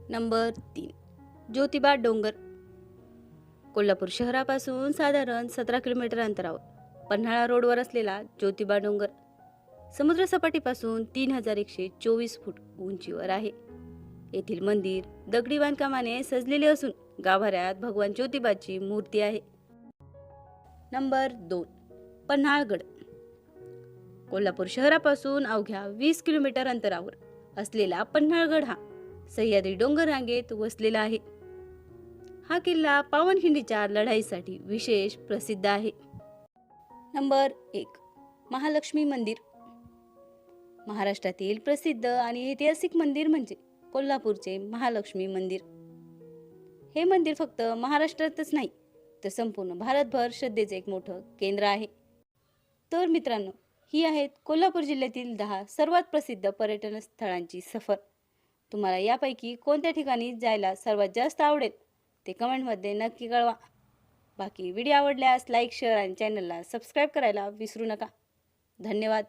Number 3, Jyotiba डोंगर. कोल्हापूर शहरापासून साधारण 17 किलोमीटर अंतरावर पन्हाळा रोडवर असलेला ज्योतिबा डोंगर समुद्रसपाटीपासून 3124 फूट उंचीवर आहे. येथील मंदिर दगडी बांधकामाने सजलेले असून गाभाऱ्यात भगवान ज्योतिबाची मूर्ती आहे. नंबर 2, पन्हाळगड. कोल्हापूर शहरापासून अवघ्या 20 किलोमीटर अंतरावर असलेला पन्हाळगड हा सह्याद्री डोंगर रांगेत वसलेला आहे. हा किल्ला पावनखिंडीच्या लढाईसाठी विशेष प्रसिद्ध आहे. नंबर 1, महालक्ष्मी मंदिर. महाराष्ट्रातील प्रसिद्ध आणि ऐतिहासिक मंदिर म्हणजे कोल्हापूरचे महालक्ष्मी मंदिर. हे मंदिर फक्त महाराष्ट्रातच नाही तर संपूर्ण भारतभर श्रद्धेचे एक मोठं केंद्र आहे. तर मित्रांनो, ही आहेत कोल्हापूर जिल्ह्यातील 10 सर्वात प्रसिद्ध पर्यटन स्थळांची सफर. तुम्हाला यापैकी कोणत्या ठिकाणी जायला सर्वात जास्त आवडेल ते कमेंटमध्ये नक्की कळवा. बाकी व्हिडिओ आवडल्यास लाईक, शेअर आणि चॅनलला सबस्क्राईब करायला विसरू नका. धन्यवाद.